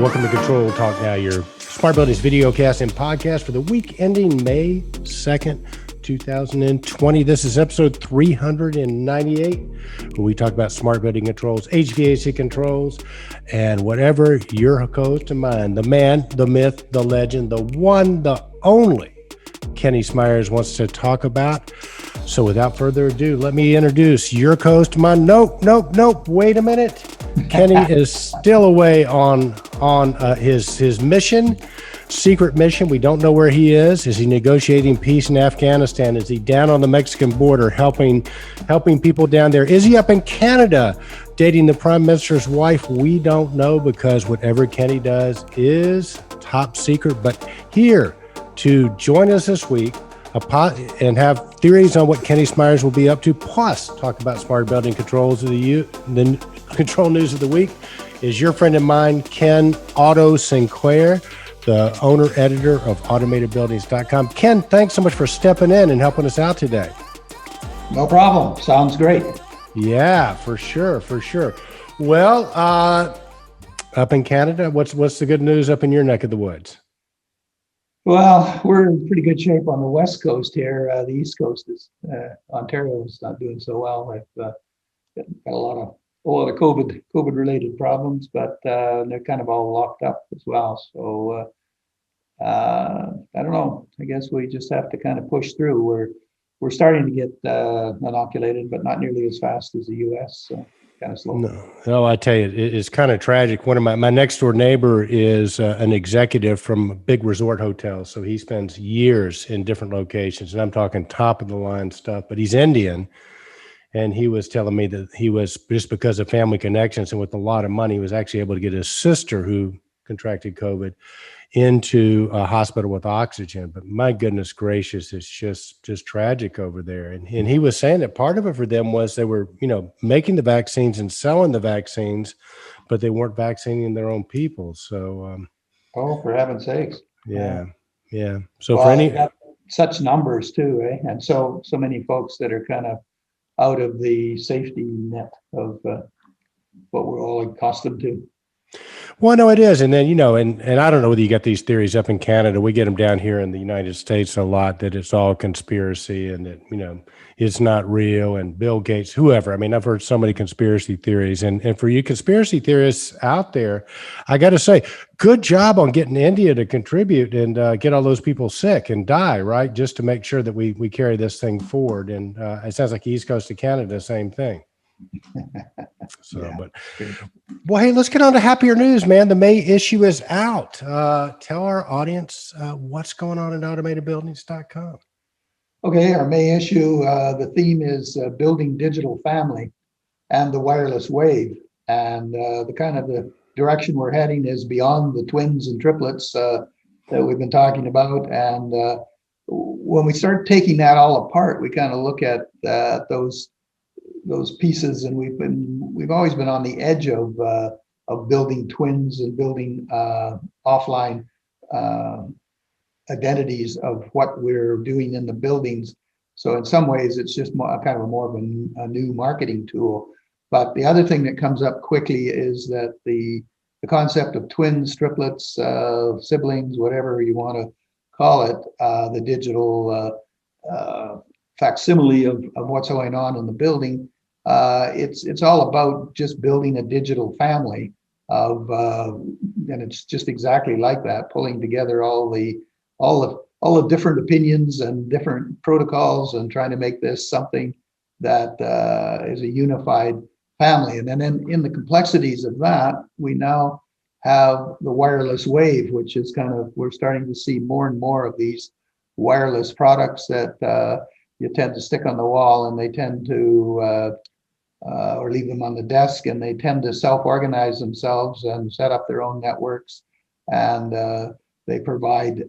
welcome to Control Talk Now, your Smart Buildings videocast and podcast for the week ending May 2nd, 2020. This is episode 398, where we talk about smart building controls, HVAC controls, and whatever your host and mine, the man, the myth, the legend, the one, the only Kenny Smyers wants to talk about. So without further ado, let me introduce your host, mine. Nope. Wait a minute. Kenny is still away on his mission, secret mission. We don't know where he is. Is he negotiating peace in Afghanistan? Is he down on the Mexican border helping people down there? Is he up in Canada dating the Prime Minister's wife? We don't know, because whatever Kenny does is top secret. But here to join us this week and have theories on what Kenny Smyers will be up to, plus talk about smart building controls of the control news of the week, is your friend of mine, Ken Otto Sinclair, the owner editor of automatedbuildings.com. Ken, thanks so much for stepping in and helping us out today. No problem. Sounds great. Yeah, for sure. Well, up in Canada, what's the good news up in your neck of the woods? Well, we're in pretty good shape on the West Coast here. The East Coast is, Ontario is not doing so well. I've got a lot of COVID related problems, but they're kind of all locked up as well. So I don't know. I guess we just have to kind of push through. We're starting to get inoculated, but not nearly as fast as the U.S. So kind of slow. No, I tell you, it's kind of tragic. One of my next door neighbor is an executive from a big resort hotel. So he spends years in different locations, and I'm talking top of the line stuff, but he's Indian. And he was telling me that he was, just because of family connections and with a lot of money, he was actually able to get his sister, who contracted COVID, into a hospital with oxygen. But my goodness gracious, it's just tragic over there. And he was saying that part of it for them was they were, making the vaccines and selling the vaccines, but they weren't vaccinating their own people. So, for heaven's sakes. Yeah. So for any got such numbers too, eh? And so many folks that are kind of out of the safety net of what we're all accustomed to. Well, no, it is. And then, and I don't know whether you got these theories up in Canada. We get them down here in the United States a lot, that it's all conspiracy and that, it's not real, and Bill Gates, whoever. I mean, I've heard so many conspiracy theories. And for you conspiracy theorists out there, I got to say, good job on getting India to contribute and get all those people sick and die, right? Just to make sure that we carry this thing forward. And it sounds like East Coast of Canada, same thing. So, yeah. But well, hey, let's get on to happier news, man. The May issue is out. Tell our audience what's going on at automatedbuildings.com. Okay, our May issue, the theme is building digital family and the wireless wave. And the direction we're heading is beyond the twins and triplets that we've been talking about. And when we start taking that all apart, we kind of look at those pieces, and we've always been on the edge of building twins and building offline identities of what we're doing in the buildings. So in some ways, it's just more of a new marketing tool. But the other thing that comes up quickly is that the concept of twins, triplets, siblings, whatever you want to call it, the digital facsimile of what's going on in the building. It's all about just building a digital family and it's just exactly like that, pulling together all the different opinions and different protocols and trying to make this something that is a unified family. And then in the complexities of that, we now have the wireless wave, which is we're starting to see more and more of these wireless products that you tend to stick on the wall, and they tend to or leave them on the desk, and they tend to self-organize themselves and set up their own networks, and they provide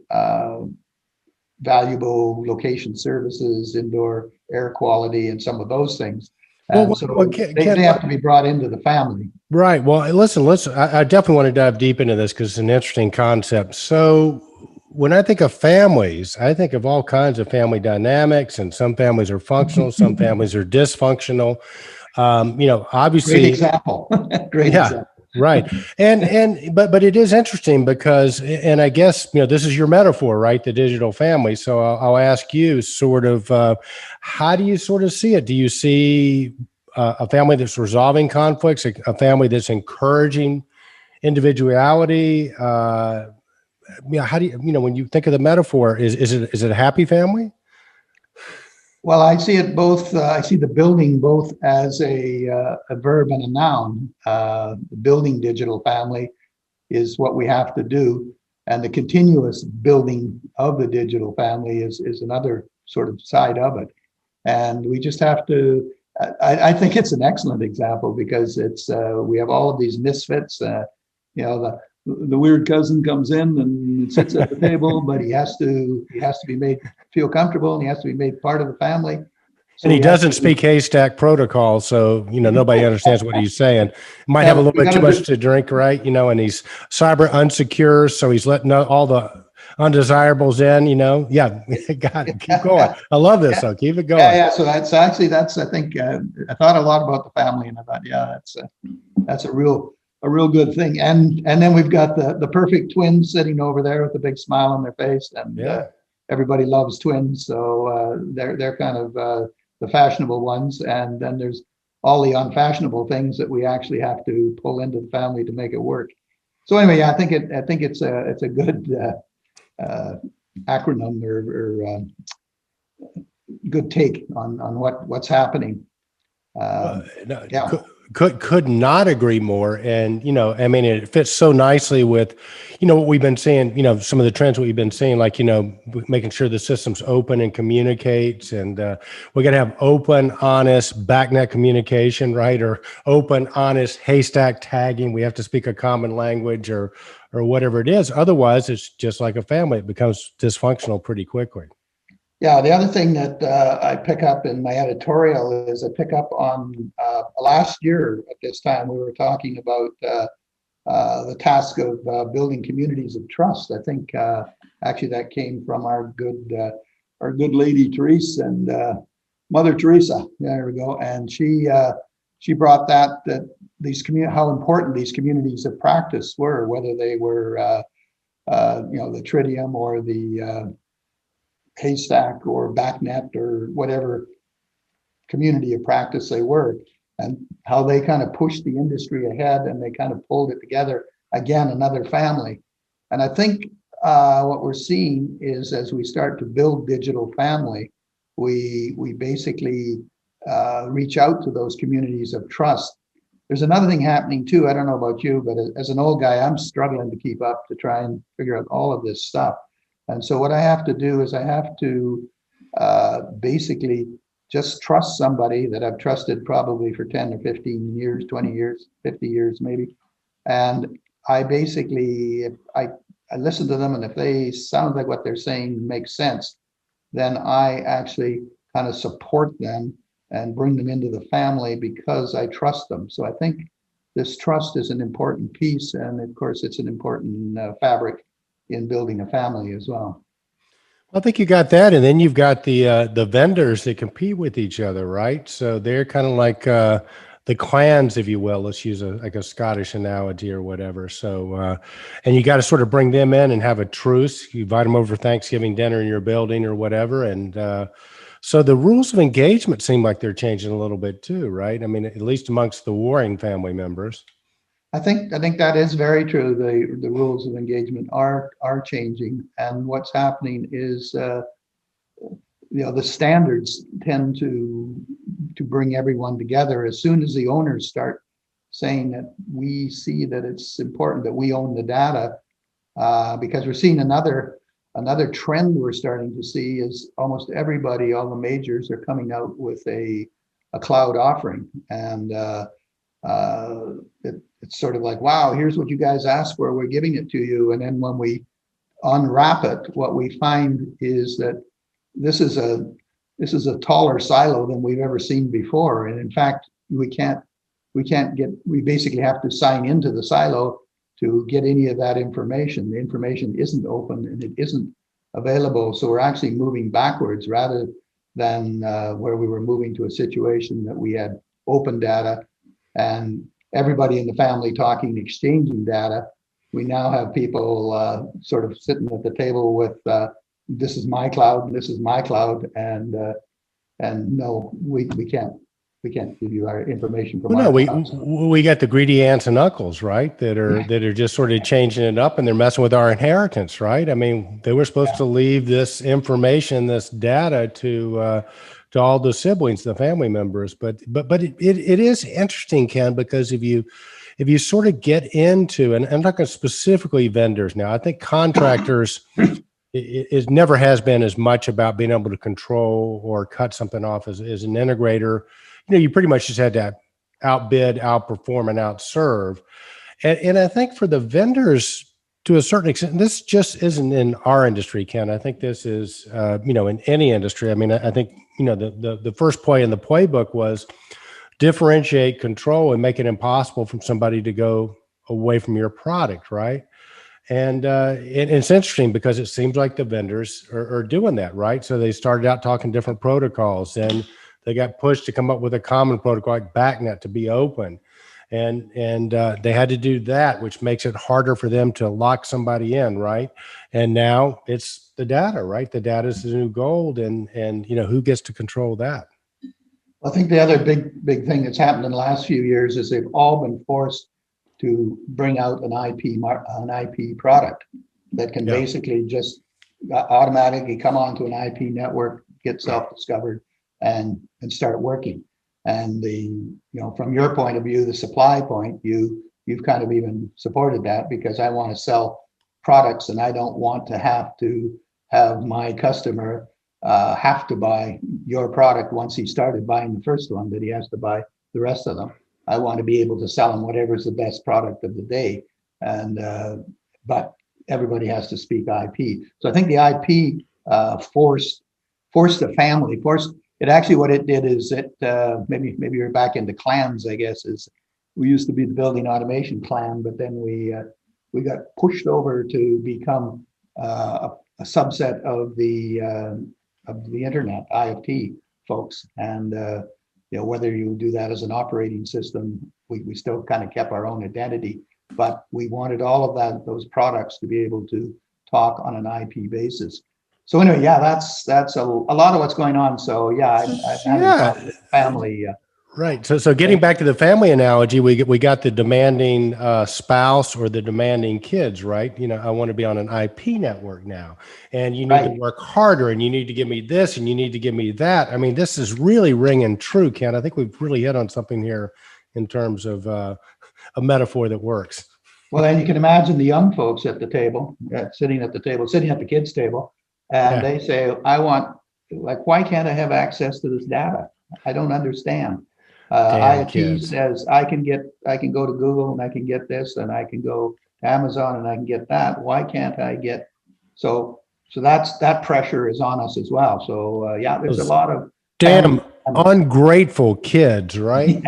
valuable location services, indoor air quality, and some of those things. And they have to be brought into the family. Right. Well, listen, I definitely want to dive deep into this because it's an interesting concept. So when I think of families, I think of all kinds of family dynamics, and some families are functional, some families are dysfunctional. Obviously. Great example. Great example. Right. But it is interesting because, and I guess, this is your metaphor, right? The digital family. So I'll ask you sort of, how do you sort of see it? Do you see a family that's resolving conflicts, a family that's encouraging individuality? How do when you think of the metaphor, is it a happy family? Well, I see it both. I see the building both as a verb and a noun. The building digital family is what we have to do, and the continuous building of the digital family is another sort of side of it. And we just have to. I think it's an excellent example because it's we have all of these misfits. The weird cousin comes in and sits at the table, but he has to be made feel comfortable, and he has to be made part of the family. And So he we have doesn't speak Haystack protocol, so nobody understands what he's saying. Might have a little we bit too gotta much to drink, right? And he's cyber unsecure, so he's letting all the undesirables in. Yeah, got it. Keep going. I love this, yeah, though. Keep it yeah, going. yeah. So that's I think I thought a lot about the family, and I thought, yeah, that's a real good thing. And then we've got the perfect twins sitting over there with a big smile on their face, and Yeah. everybody loves twins, so they're kind of the fashionable ones, and then there's all the unfashionable things that we actually have to pull into the family to make it work. So anyway, yeah, I think it's a good acronym or good take on what's happening. Well, no, Yeah. could not agree more. And, I mean, it fits so nicely with, what we've been seeing, some of the trends we've been seeing, like, making sure the system's open and communicates. And we got to have open, honest backnet communication, right? Or open, honest haystack tagging. We have to speak a common language or whatever it is. Otherwise, it's just like a family. It becomes dysfunctional pretty quickly. Yeah, the other thing that I pick up in my editorial is I pick up on last year at this time we were talking about the task of building communities of trust. I think actually that came from our good lady Therese and Mother Teresa. There we go, and she brought that these how important these communities of practice were, whether they were the tritium or the Haystack or backnet or whatever community of practice they were, and how they kind of pushed the industry ahead and they kind of pulled it together. Again, another family. And I think what we're seeing is as we start to build digital family, we basically reach out to those communities of trust. There's another thing happening too. I don't know about you, but as an old guy, I'm struggling to keep up to try and figure out all of this stuff. And so what I have to do is I have to basically just trust somebody that I've trusted probably for 10 or 15 years, 20 years, 50 years maybe. And I basically, I listen to them, and if they sound like what they're saying makes sense, then I actually kind of support them and bring them into the family because I trust them. So I think this trust is an important piece. And of course, it's an important fabric in building a family as well. I think you got that, and then you've got the vendors that compete with each other, right? So they're kind of like the clans, if you will. Let's use a Scottish analogy or whatever. So, and you got to sort of bring them in and have a truce. You invite them over for Thanksgiving dinner in your building or whatever, and so the rules of engagement seem like they're changing a little bit too, right? I mean, at least amongst the warring family members. I think that is very true. The rules of engagement are changing, and what's happening is the standards tend to bring everyone together. As soon as the owners start saying that we see that it's important that we own the data, because we're seeing another trend we're starting to see is almost everybody, all the majors are coming out with a cloud offering, and it's sort of like, wow, here's what you guys asked for, we're giving it to you. And then when we unwrap it, what we find is that this is a taller silo than we've ever seen before. And in fact, we basically have to sign into the silo to get any of that information. The information isn't open and it isn't available. So we're actually moving backwards rather than where we were moving to a situation that we had open data. And everybody in the family talking, exchanging data. We now have people sort of sitting at the table with this is my cloud and this is my cloud, and no, we can't give you our information from Well, no, our we clouds. we got the greedy aunts and uncles, right? That are just sort of changing it up, and they're messing with our inheritance, right? I mean, they were supposed to leave this information, this data to all the siblings, the family members, but it is interesting, Ken, because if you sort of get into, and I'm talking specifically vendors now, I think contractors. It never has been as much about being able to control or cut something off as an integrator. You pretty much just had to outbid, outperform, and outserve. And I think for the vendors, to a certain extent, this just isn't in our industry, Ken. I think this is, in any industry. I mean, I think, the first play in the playbook was differentiate, control, and make it impossible for somebody to go away from your product, right? And it's interesting because it seems like the vendors are doing that, right? So they started out talking different protocols, and they got pushed to come up with a common protocol like BACnet to be open, and they had to do that, which makes it harder for them to lock somebody in, right? And now it's the data, right? The data is the new gold, and who gets to control that? I think the other big thing that's happened in the last few years is they've all been forced to bring out an IP product that can basically just automatically come onto an IP network, get self-discovered, and start working. And from your point of view, the supply point, you've kind of even supported that, because I want to sell products and I don't want to have my customer have to buy your product once he started buying the first one, that he has to buy the rest of them. I want to be able to sell them whatever's the best product of the day, but everybody has to speak IP. So I think the IP forced the family. It actually, what it did is it maybe you're back into clans. I guess is we used to be the building automation clan, but then we got pushed over to become a subset of the internet IoT folks, and whether you do that as an operating system, we still kind of kept our own identity, but we wanted all of those products to be able to talk on an IP basis. So anyway, that's a lot of what's going on. So I haven't talked with family. Right. So getting back to the family analogy, we got the demanding spouse or the demanding kids, right? I want to be on an IP network now, and you need to work harder, and you need to give me this, and you need to give me that. I mean, this is really ringing true, Ken. I think we've really hit on something here in terms of a metaphor that works. Well, then you can imagine the young folks at the table, sitting at the kids' table, and they say, why can't I have access to this data? I don't understand. IoT says I can go to Google and I can get this, and I can go to Amazon and I can get that. Why can't I get? So that pressure is on us as well. So there's a lot of damn ungrateful kids, right?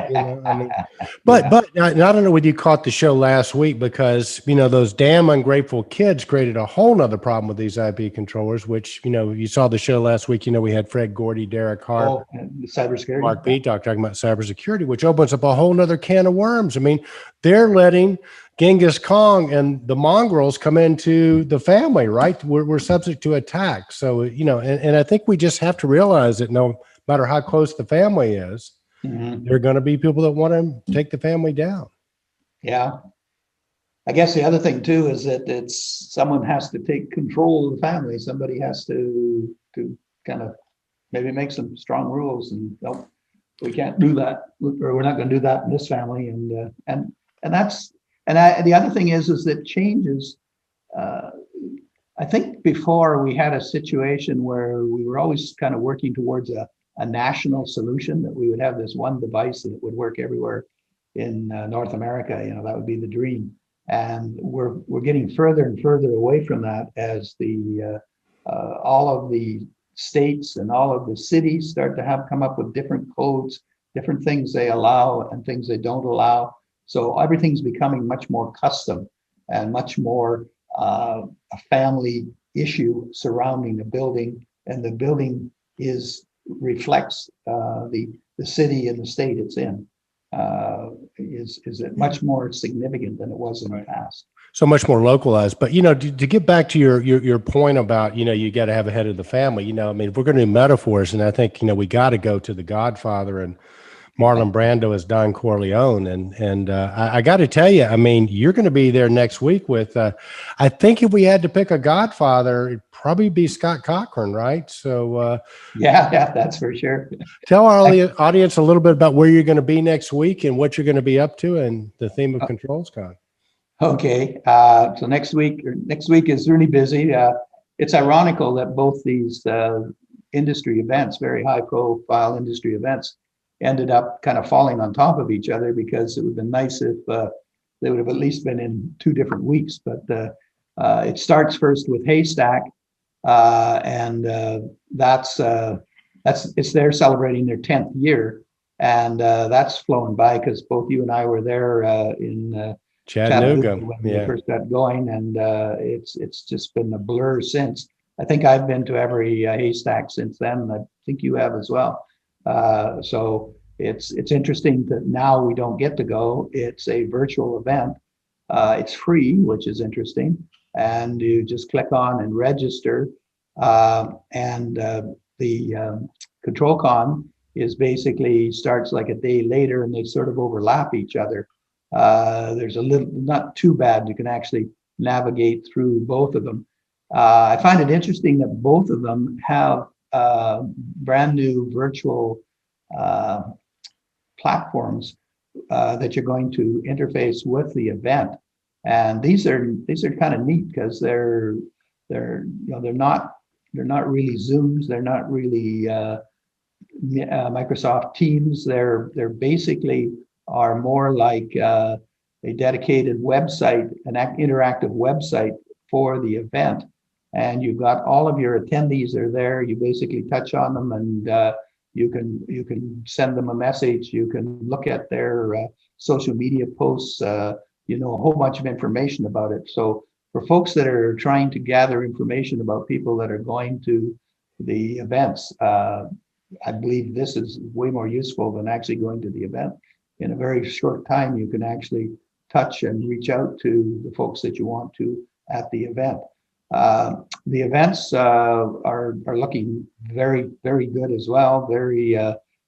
But I don't know whether you caught the show last week, because those damn ungrateful kids created a whole nother problem with these IP controllers, which you saw the show last week. We had Fred Gordy, Derek Hart, cybersecurity, Mark B talking about cybersecurity, which opens up a whole nother can of worms. I mean, they're letting Genghis Khan and the mongrels come into the family, right? We're subject to attack. So and I think we just have to realize that no matter how close the family is, there are going to be people that want to take the family down. Yeah. I guess the other thing too is that someone has to take control of the family. Somebody has to kind of maybe make some strong rules, and nope, we can't do that, or we're not going to do that in this family. And the other thing is that changes. I think before we had a situation where we were always kind of working towards a national solution, that we would have this one device that would work everywhere in North America. That would be the dream. And we're getting further and further away from that as all of the states and all of the cities start to come up with different codes, different things they allow and things they don't allow. So everything's becoming much more custom and much more a family issue surrounding the building, and the building reflects the city and the state it's in. is it much more significant than it was in the past. So much more localized. But, to get back to your point about, you got to have a head of the family, I mean, if we're going to do metaphors, and I think, we got to go to The Godfather, and Marlon Brando as Don Corleone. And I got to tell you, I mean, you're going to be there next week with, I think if we had to pick a Godfather, it'd probably be Scott Cochran, right? So yeah, that's for sure. Tell our audience a little bit about where you're going to be next week and what you're going to be up to and the theme of Controls Con. Okay, so next week is really busy. It's ironical that both these industry events, very high profile industry events, ended up kind of falling on top of each other, because it would have been nice if they would have at least been in 2 different weeks. But it starts first with Haystack, and they're celebrating their 10th year, and that's flown by, because both you and I were there in Chattanooga when we first got going, and it's just been a blur since. I think I've been to every Haystack since then, and I think you have as well. So it's interesting that now we don't get to go. It's a virtual event. It's free, which is interesting, and you just click on and register. And the Control Con is basically starts like a day later, and they sort of overlap each other. There's a little, not too bad. You can actually navigate through both of them. I find it interesting that both of them have brand new virtual platforms that you're going to interface with the event, and these are kind of neat, because they're not really Zooms, they're not really Microsoft Teams. They're basically are more like a dedicated website, an interactive website for the event. And you've got all of your attendees are there. You basically touch on them, and you can send them a message. You can look at their social media posts, a whole bunch of information about it. So for folks that are trying to gather information about people that are going to the events, I believe this is way more useful than actually going to the event. In a very short time, you can actually touch and reach out to the folks that you want to at the event. The events are looking very, very good as well, very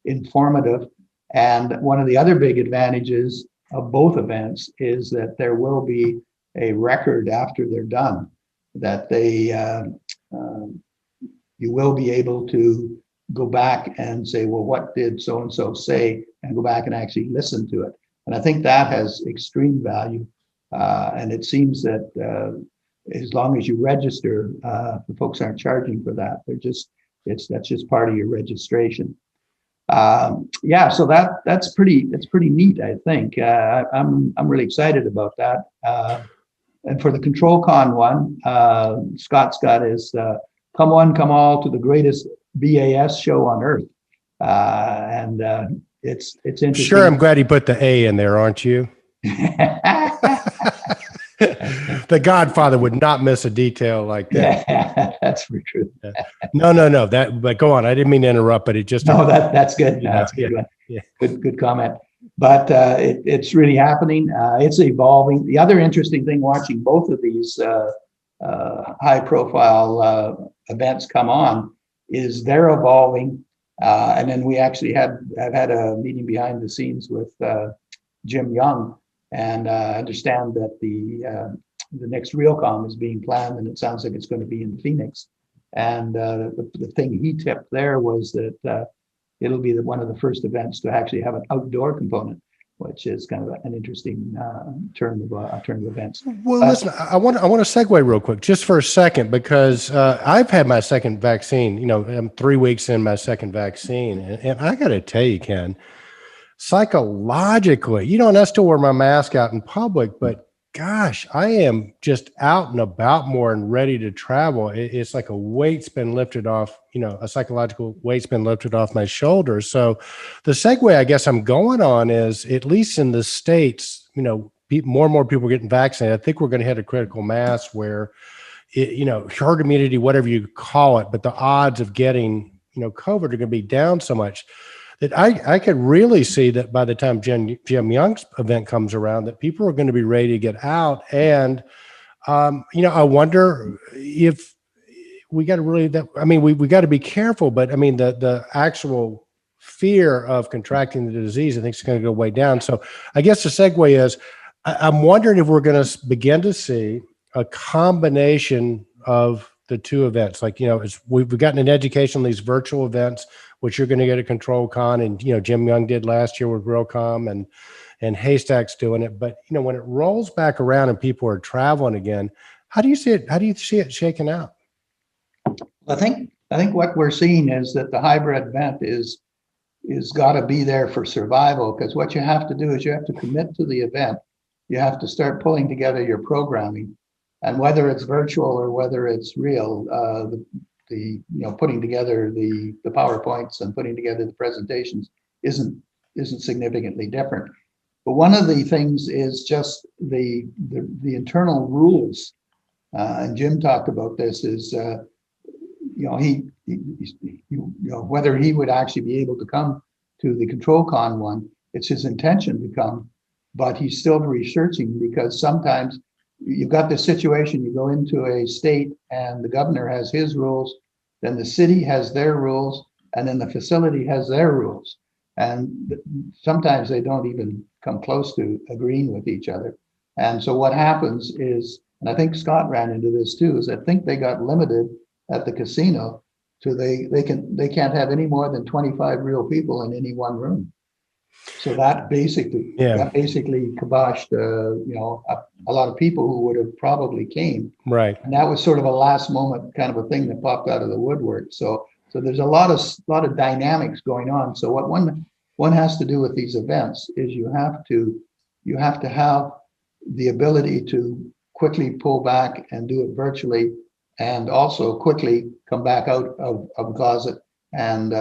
informative. And one of the other big advantages of both events is that there will be a record after they're done, that you will be able to go back and say, well, what did so-and-so say, and go back and actually listen to it. And I think that has extreme value. And it seems that as long as you register, the folks aren't charging for that. That's just part of your registration. So that's pretty neat, I think. I'm really excited about that. And for the Control Con one, Scott's got his come one, come all to the greatest BAS show on earth. And it's interesting. Sure, I'm glad he put the A in there, aren't you? The Godfather would not miss a detail like that. Yeah, that's for true. No. But go on. I didn't mean to interrupt, but it just. No, that's good. That's a good one. Yeah. Good comment. But it's really happening. It's evolving. The other interesting thing watching both of these high-profile events come on is they're evolving. And then I've had a meeting behind the scenes with Jim Young, and understand that the next RealCom is being planned, and it sounds like it's going to be in Phoenix. And the thing he tipped there was that it'll be one of the first events to actually have an outdoor component, which is kind of an interesting turn of events. Well, listen, I want to segue real quick, just for a second, because I've had my second vaccine. I'm 3 weeks in my second vaccine, and I got to tell you, Ken, psychologically, and I still wear my mask out in public, but gosh, I am just out and about more and ready to travel. It's like a weight's been lifted off, a psychological weight's been lifted off my shoulders. So the segue I guess I'm going on is, at least in the States, more and more people are getting vaccinated. I think we're going to hit a critical mass where, herd immunity, whatever you call it, but the odds of getting, COVID are going to be down so much. I could really see that by the time Jim Young's event comes around, that people are going to be ready to get out. And, I wonder if we got to really, we got to be careful, but I mean, the actual fear of contracting the disease, I think is going to go way down. So I guess the segue is, I'm wondering if we're going to begin to see a combination of the two events. Like, we've gotten an education on these virtual events, which you're going to get a Control Con, and Jim Young did last year with Realcom, and Haystack's doing it. But when it rolls back around and people are traveling again, how do you see it? How do you see it shaking out? I think what we're seeing is that the hybrid event is got to be there for survival, because what you have to do is you have to commit to the event. You have to start pulling together your programming, and whether it's virtual or whether it's real, putting together the PowerPoints and putting together the presentations isn't significantly different. But one of the things is just the internal rules, and Jim talked about this. Is whether he would actually be able to come to the Control Con one, it's his intention to come, but he's still researching, because sometimes you've got this situation, you go into a state and the governor has his rules, then the city has their rules, and then the facility has their rules. And sometimes they don't even come close to agreeing with each other. And so what happens is, and I think Scott ran into this too, is I think they got limited at the casino to they can't have any more than 25 real people in any one room. So that basically kiboshed a lot of people who would have probably came. Right. And that was sort of a last moment kind of a thing that popped out of the woodwork. So there's a lot of dynamics going on. So what one has to do with these events is you have to have the ability to quickly pull back and do it virtually, and also quickly come back out of the closet and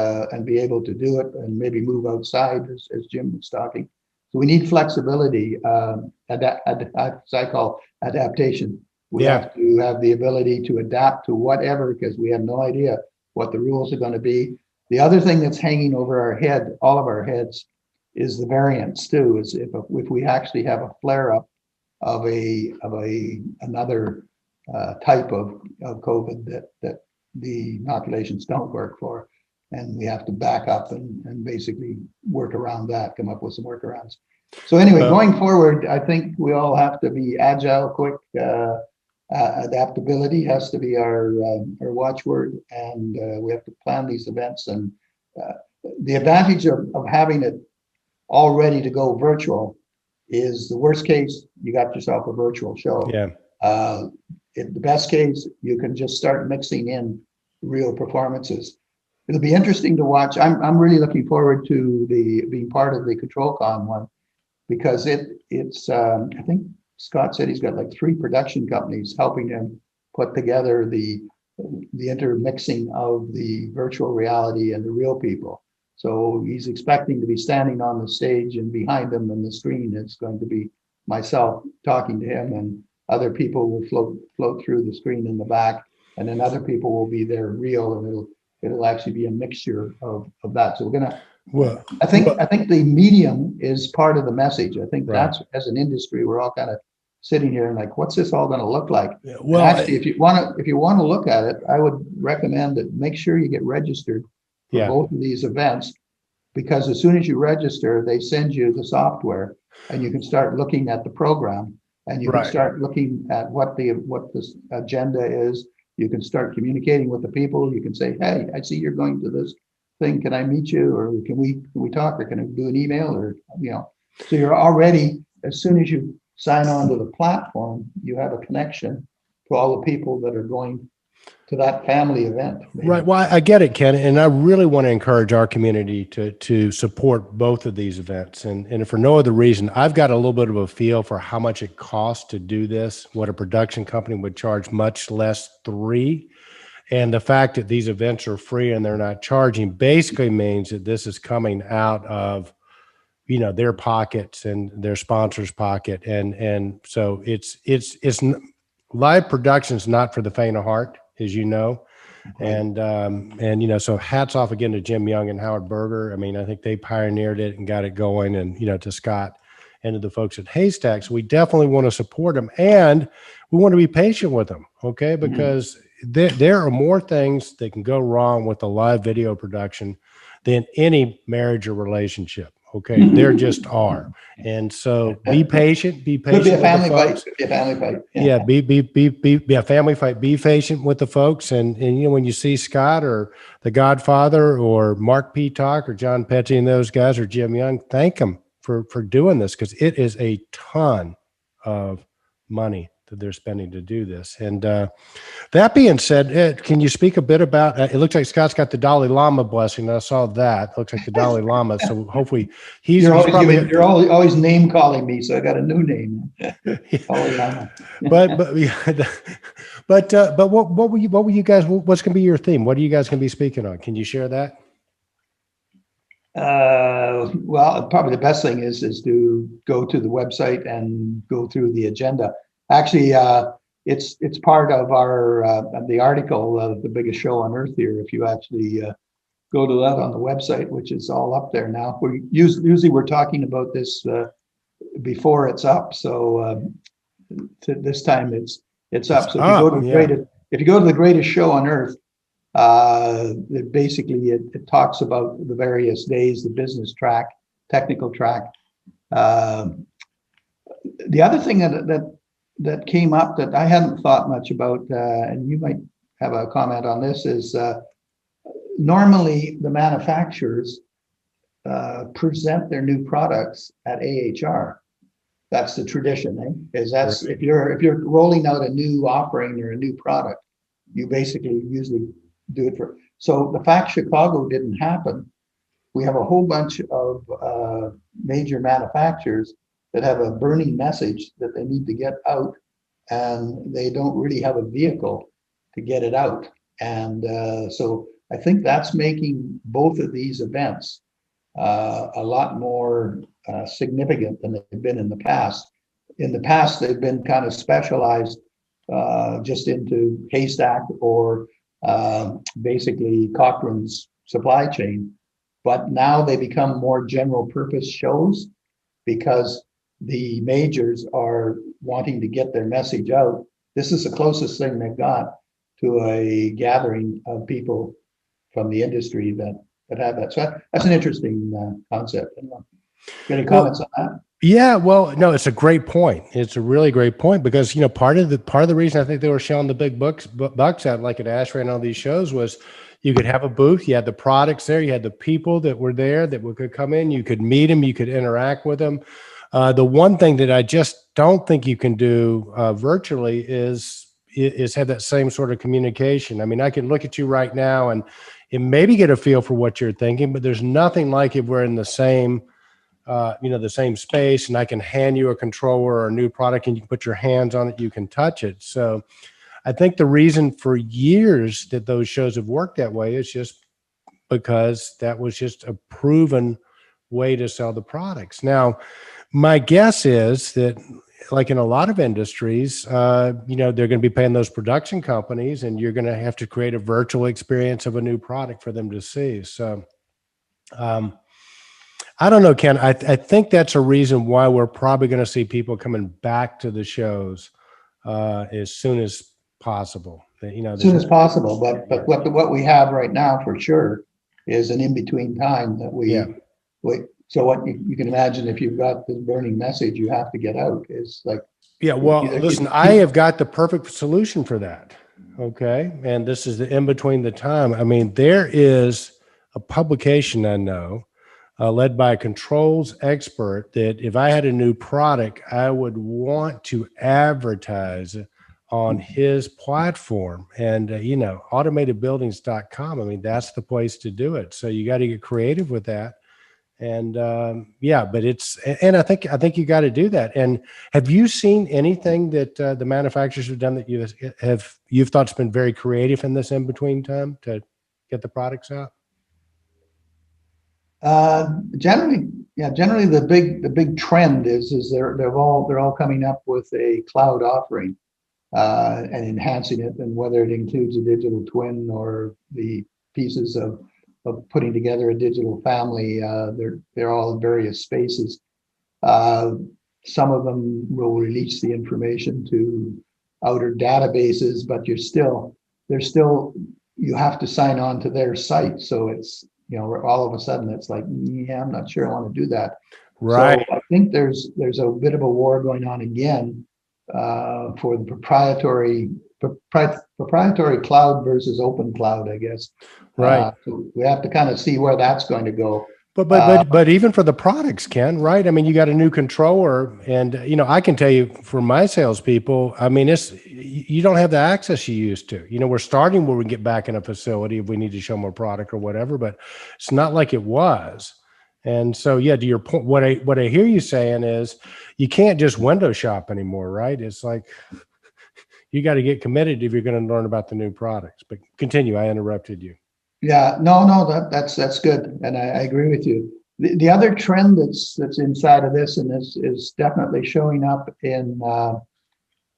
be able to do it, and maybe move outside, as Jim was talking. So we need flexibility, as I call adaptation. We have to have the ability to adapt to whatever, because we have no idea what the rules are going to be. The other thing that's hanging over our head, all of our heads, is the variants too. Is if we actually have a flare up of another type of COVID that the inoculations don't work for, and we have to back up and basically work around that, come up with some workarounds. So anyway, going forward, I think we all have to be agile, quick. Adaptability has to be our watchword, and we have to plan these events. And the advantage of having it all ready to go virtual is, the worst case, you got yourself a virtual show. Yeah. In the best case, you can just start mixing in real performances. It'll be interesting to watch. I'm really looking forward to being part of the Control Con one, because it's I think Scott said he's got like 3 production companies helping him put together the intermixing of the virtual reality and the real people. So he's expecting to be standing on the stage, and behind him on the screen, it's going to be myself talking to him, and other people will float through the screen in the back, and then other people will be there real, and it'll actually be a mixture of that. So we're gonna. Well, I think the medium is part of the message. I think that's, as an industry, we're all kind of sitting here and like, what's this all going to look like? Yeah, well, and actually, if you want to look at it, I would recommend that make sure you get registered for both of these events, because as soon as you register, they send you the software, and you can start looking at the program, and you can start looking at what this agenda is. You can start communicating with the people. You can say, hey, I see you're going to this thing. Can I meet you? Or can we talk? Or can I do an email? Or, so you're already, as soon as you sign on to the platform, you have a connection to all the people that are going to that family event. Maybe. Right. Well, I get it, Ken. And I really want to encourage our community to support both of these events. And for no other reason, I've got a little bit of a feel for how much it costs to do this, what a production company would charge, much less 3. And the fact that these events are free and they're not charging basically means that this is coming out of, their pockets and their sponsors' pocket. And so it's live production's not for the faint of heart, as you know. Right. And so hats off again to Jim Young and Howard Berger. I mean, I think they pioneered it and got it going, and to Scott and to the folks at Haystack. So we definitely want to support them, and we want to be patient with them, okay? Because there are more things that can go wrong with the live video production than any marriage or relationship. Okay, there just are. And so be patient. Be patient. Could be a with the family fight. folks. Could be a family fight. Yeah, be a family fight. Be patient with the folks, and when you see Scott or The Godfather or Mark Peacock or John Petty and those guys or Jim Young, thank them for doing this, because it is a ton of money that they're spending to do this. And that being said, Ed, can you speak a bit about? It looks like Scott's got the Dalai Lama blessing. I saw that. It looks like the Dalai Lama. So hopefully You're always name calling me, so I got a new name. Dalai Lama. but what will you guys? What's going to be your theme? What are you guys going to be speaking on? Can you share that? Well, probably the best thing is to go to the website and go through the agenda. Actually, it's part of our the article of The Biggest Show on Earth here. If you actually go to that on the website, which is all up there now. Usually we're talking about this before it's up. So this time it's up. So if you go to the greatest show on Earth, it talks about the various days, the business track, technical track. The other thing that came up that I hadn't thought much about, and you might have a comment on this, is normally the manufacturers present their new products at AHR. That's the tradition, That's if you're rolling out a new offering or a new product, you basically usually do it for. So the fact Chicago didn't happen, we have a whole bunch of major manufacturers that have a burning message that they need to get out, and they don't really have a vehicle to get it out. And so I think that's making both of these events a lot more significant than they've been in the past. In the past, they've been kind of specialized just into Haystack or basically Cochrane's supply chain. But now they become more general purpose shows because the majors are wanting to get their message out. This is the closest thing they've got to a gathering of people from the industry that have that. So that's an interesting concept. Any comments on that? Yeah, well, no, it's a great point. It's a really great point because part of the reason I think they were showing the big bucks out like at ASHRAE and all these shows was you could have a booth, you had the products there, you had the people that were there that could come in, you could meet them, you could interact with them. The one thing that I just don't think you can do virtually is have that same sort of communication. I mean, I can look at you right now and maybe get a feel for what you're thinking, but there's nothing like if we're in the same the same space and I can hand you a controller or a new product and you can put your hands on it, you can touch it. So I think the reason for years that those shows have worked that way is just because that was just a proven way to sell the products. Now, my guess is that like in a lot of industries, they're going to be paying those production companies and you're going to have to create a virtual experience of a new product for them to see. So, I don't know, Ken. I think that's a reason why we're probably going to see people coming back to the shows as soon as possible. As soon as possible. But what we have right now for sure is an in-between time that we. So what you can imagine if you've got this burning message you have to get out is like. Yeah. Well, listen, I have got the perfect solution for that. Okay, and this is the in between the time. I mean, there is a publication I know. Led by a controls expert that if I had a new product, I would want to advertise on his platform and, automatedbuildings.com. I mean, that's the place to do it. So you got to get creative with that. And but and I think you got to do that. And have you seen anything that the manufacturers have done that you've thought's been very creative in this in-between time to get the products out? Generally the big trend is they're all coming up with a cloud offering. and enhancing it, and whether it includes a digital twin or the pieces of putting together a digital family. They're all in various spaces. Some of them will release the information to outer databases, but you have to sign on to their site. So it's, all of a sudden it's like, yeah, I'm not sure I want to do that. Right. So I think there's a bit of a war going on again for the proprietary cloud versus open cloud, I guess. Right. So we have to kind of see where that's going to go. But even for the products, Ken, right? I mean, you got a new controller, and I can tell you for my salespeople, I mean, you don't have the access you used to. We're starting where we get back in a facility if we need to show more product or whatever, but it's not like it was. And so, yeah, to your point, what I hear you saying is you can't just window shop anymore, right? It's like you got to get committed if you're going to learn about the new products. But continue. I interrupted you. Yeah, no, that's good, and I agree with you. The other trend that's inside of this, and this is definitely showing up in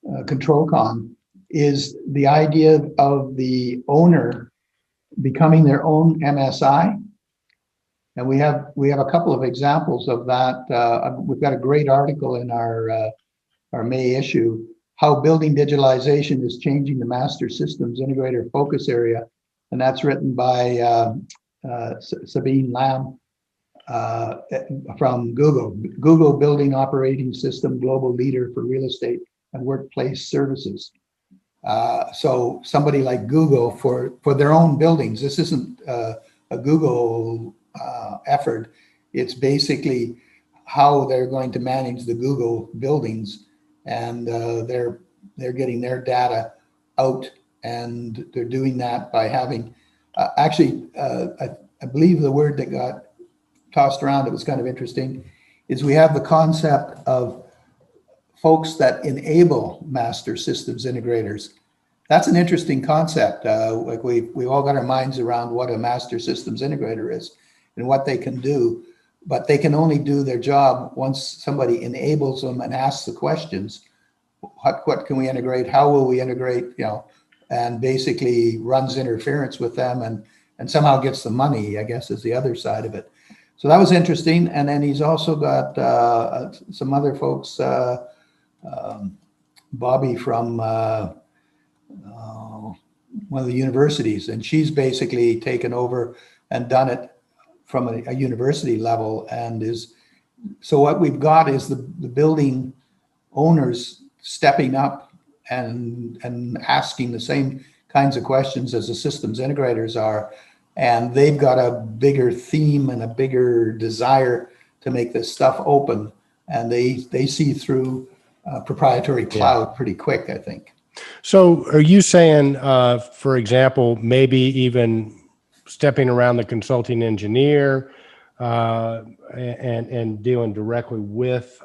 ControlCon, is the idea of the owner becoming their own MSI, and we have a couple of examples of that. We've got a great article in our May issue, how building digitalization is changing the master systems integrator focus area. And that's written by Sabine Lam from Google. Google Building Operating System Global Leader for Real Estate and Workplace Services. So somebody like Google for their own buildings. This isn't a Google effort. It's basically how they're going to manage the Google buildings, and they're getting their data out. And they're doing that by having, I believe the word that got tossed around, it was kind of interesting, is we have the concept of folks that enable master systems integrators. That's an interesting concept. Like we all got our minds around what a master systems integrator is and what they can do, but they can only do their job once somebody enables them and asks the questions. What can we integrate? How will we integrate? And basically runs interference with them and somehow gets the money, I guess, is the other side of it. So that was interesting. And then he's also got some other folks, Bobby from one of the universities, and she's basically taken over and done it from a university level. So what we've got is the building owners stepping up and asking the same kinds of questions as the systems integrators are, and they've got a bigger theme and a bigger desire to make this stuff open, and they see through proprietary cloud pretty quick, I think. So are you saying, for example, maybe even stepping around the consulting engineer and dealing directly with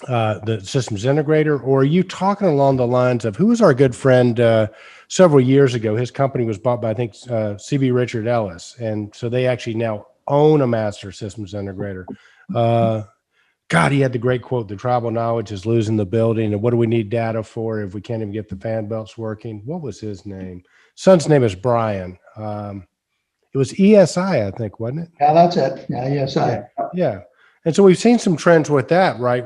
the systems integrator, or are you talking along the lines of who was our good friend several years ago? His company was bought by, I think, CB Richard Ellis, and so they actually now own a master systems integrator. God, he had the great quote: "The tribal knowledge is losing the building, and what do we need data for if we can't even get the fan belts working?" What was his name? Son's name is Brian. It was ESI, I think, wasn't it? Yeah, that's it. Yeah, ESI. Yeah. And so we've seen some trends with that, right?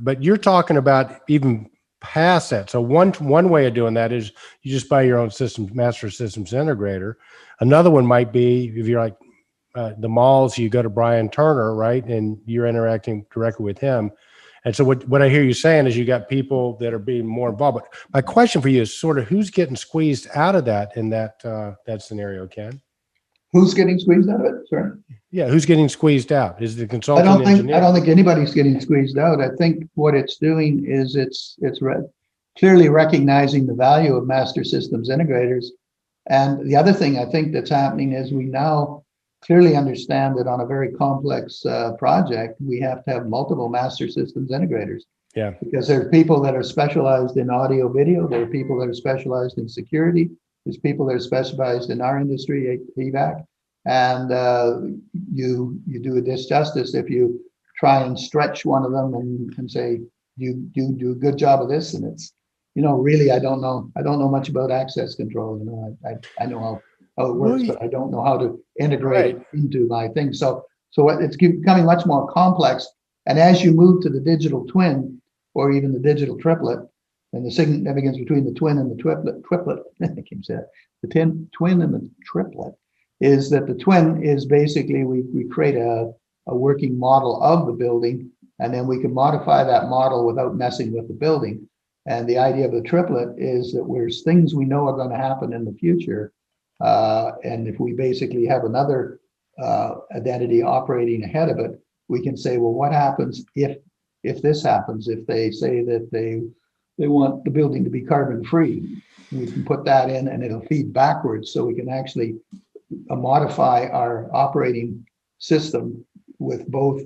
But you're talking about even past that. So one way of doing that is you just buy your own master systems integrator. Another one might be if you're like the malls, you go to Brian Turner, right? And you're interacting directly with him. And so what I hear you saying is you got people that are being more involved. But my question for you is sort of who's getting squeezed out of that in that scenario, Ken? Who's getting squeezed out of it? Sorry. Yeah, who's getting squeezed out? Is the consulting engineer? I don't think anybody's getting squeezed out. I think what it's doing is it's clearly recognizing the value of master systems integrators. And the other thing I think that's happening is we now clearly understand that on a very complex project, we have to have multiple master systems integrators. Yeah. Because there are people that are specialized in audio video. There are people that are specialized in security. There's people that are specialized in our industry, HVAC. And you do a disjustice if you try and stretch one of them and say, you do a good job of this? And it's, really, I don't know much about access control. I know how it works, but I don't know how to integrate it into my thing. So it's becoming much more complex. And as you move to the digital twin, or even the digital triplet, and the significance between the twin and the triplet, I keep saying the twin and the triplet, is that the twin is basically we create a working model of the building, and then we can modify that model without messing with the building. And the idea of the triplet is that there's things we know are going to happen in the future. And if we basically have another identity operating ahead of it, we can say, well, what happens if this happens? If they say that they want the building to be carbon free, we can put that in and it'll feed backwards, so we can actually modify our operating system with both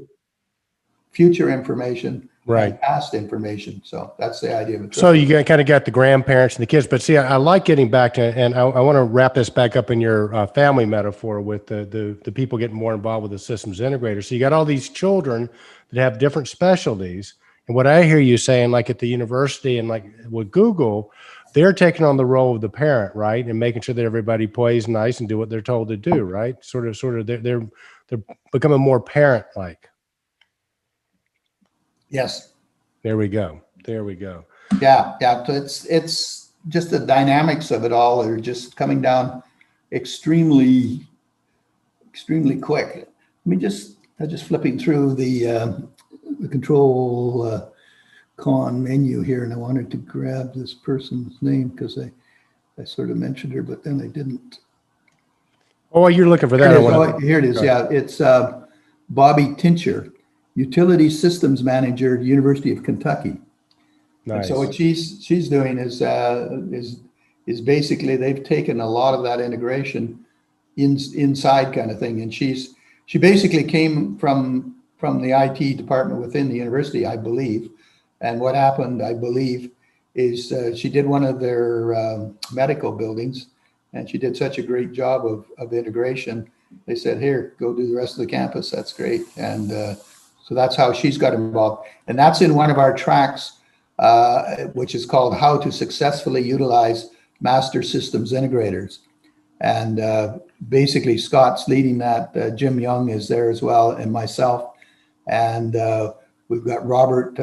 future information and past information. So that's the idea of it. So you kind of got the grandparents and the kids, but see, I like getting back to, and I want to wrap this back up in your family metaphor with the people getting more involved with the systems integrator. So you got all these children that have different specialties. And what I hear you saying, like at the university and like with Google, they're taking on the role of the parent, right? And making sure that everybody plays nice and do what they're told to do, right? Sort of, they're becoming more parent-like. Yes. There we go. Yeah. So it's just the dynamics of it all are just coming down extremely quick. I'm just flipping through the control con menu here, and I wanted to grab this person's name because I sort of mentioned her, but then I didn't. Oh, you're looking for that. Here it is. Yeah, it's Bobby Tincher, Utility Systems Manager, University of Kentucky. Nice. And so what she's doing is basically they've taken a lot of that integration inside kind of thing, and she basically came from the IT department within the university, I believe. And what happened, I believe, is she did one of their medical buildings, and she did such a great job of integration. They said, "Here, go do the rest of the campus. That's great." And so that's how she's got involved. And that's in one of our tracks, which is called How to Successfully Utilize Master Systems Integrators. And basically, Scott's leading that. Jim Young is there as well, and myself. And we've got Robert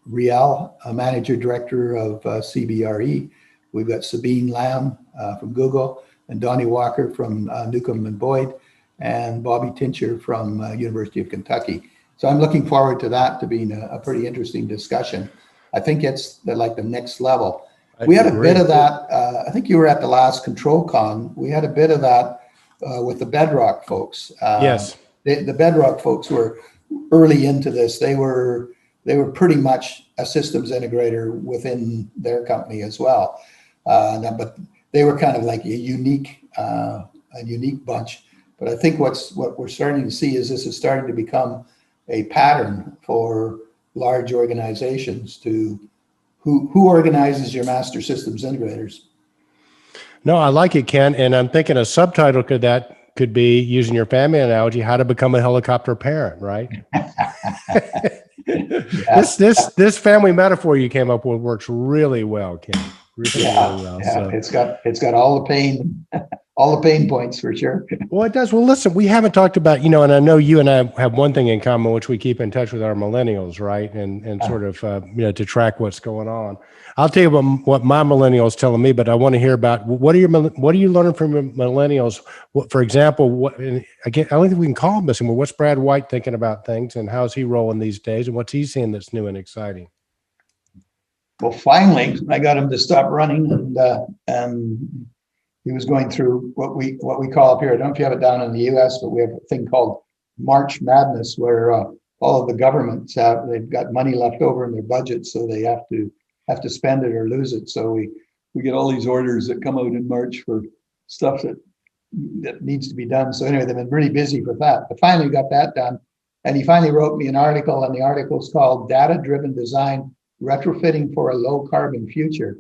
Riel, a manager director of CBRE. We've got Sabine Lamb from Google, and Donnie Walker from Newcomb and Boyd, and Bobby Tincher from University of Kentucky. So I'm looking forward to that to being a pretty interesting discussion. I think it's the next level. We had a bit of that. I think you were at the last Control Con. We had a bit of that with the Bedrock folks. Yes. The Bedrock folks were early into this. They were pretty much a systems integrator within their company as well. But they were kind of like a unique bunch. But I think what we're starting to see is this is starting to become a pattern for large organizations to who organizes your master systems integrators. No, I like it, Ken. And I'm thinking a subtitle could be, using your family analogy, how to become a helicopter parent, right? Yeah. This family metaphor you came up with works really well, Ken. Really well. Yeah. So it's got all the pain points for sure. Well, it does. Well, listen, we haven't talked about, and I know you and I have one thing in common, which we keep in touch with our millennials, right? And sort of, to track what's going on. I'll tell you what my millennials telling me, but I want to hear about what are you learning from your millennials? What, for example, again, I don't think we can call them this anymore. What's Brad White thinking about things, and how's he rolling these days, and what's he seeing that's new and exciting? Well, finally, I got him to stop running, and he was going through what we call up here. I don't know if you have it down in the U.S., but we have a thing called March Madness, where all of the governments they've got money left over in their budget, so they have to spend it or lose it. So we get all these orders that come out in March for stuff that needs to be done. So anyway, they've been really busy with that. But finally got that done, and he finally wrote me an article, and the article is called "Data-Driven Design: Retrofitting for a Low Carbon Future."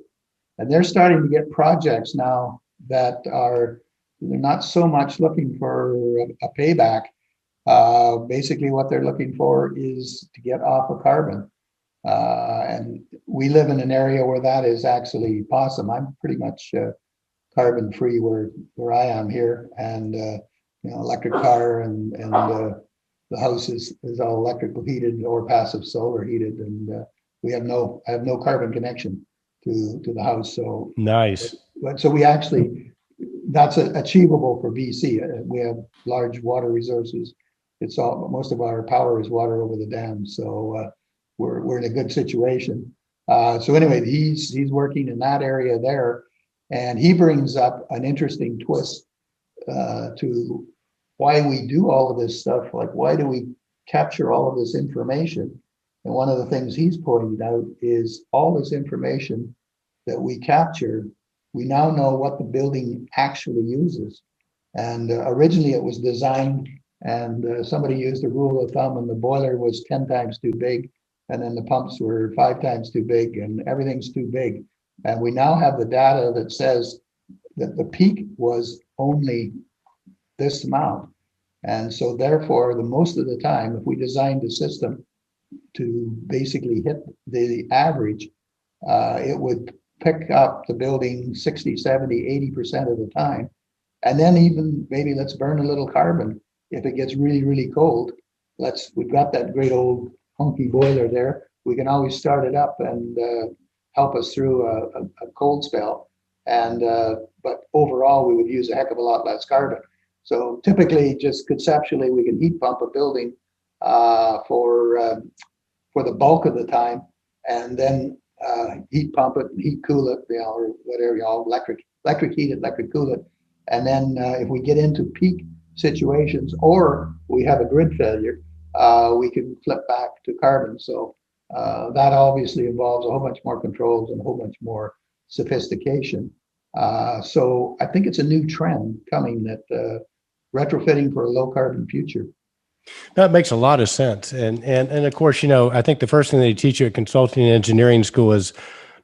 And they're starting to get projects now that they're not so much looking for a payback. Basically, what they're looking for is to get off of carbon. And we live in an area where that is actually possible. I'm pretty much carbon free where I am here, and electric car, and the house is all electrical heated or passive solar heated, and I have no carbon connection to the house. So Nice. so we actually, that's achievable for BC. We have large water resources. Most of our power is water over the dam, so we're in a good situation. So anyway, he's working in that area there, and he brings up an interesting twist to why we do all of this stuff. Like, why do we capture all of this information? And one of the things he's pointed out is all this information that we capture, we now know what the building actually uses. And originally it was designed, and somebody used a rule of thumb, and the boiler was 10 times too big, and then the pumps were 5 times too big, and everything's too big. And we now have the data that says that the peak was only this amount. And so therefore, the most of the time, if we designed the system to basically hit the average, it would pick up the building 60, 70, 80% of the time. And then even maybe let's burn a little carbon. If it gets really, really cold, we've got that great old hunky boiler there. We can always start it up and help us through a cold spell. And but overall, we would use a heck of a lot less carbon. So typically, just conceptually, we can heat pump a building for the bulk of the time, and then heat pump it, heat cool it, or whatever, electric heat it, electric cool it. And then if we get into peak situations or we have a grid failure, we can flip back to carbon. So that obviously involves a whole bunch more controls and a whole bunch more sophistication. So I think it's a new trend coming, that retrofitting for a low carbon future. That makes a lot of sense. And of course, I think the first thing they teach you at consulting and engineering school is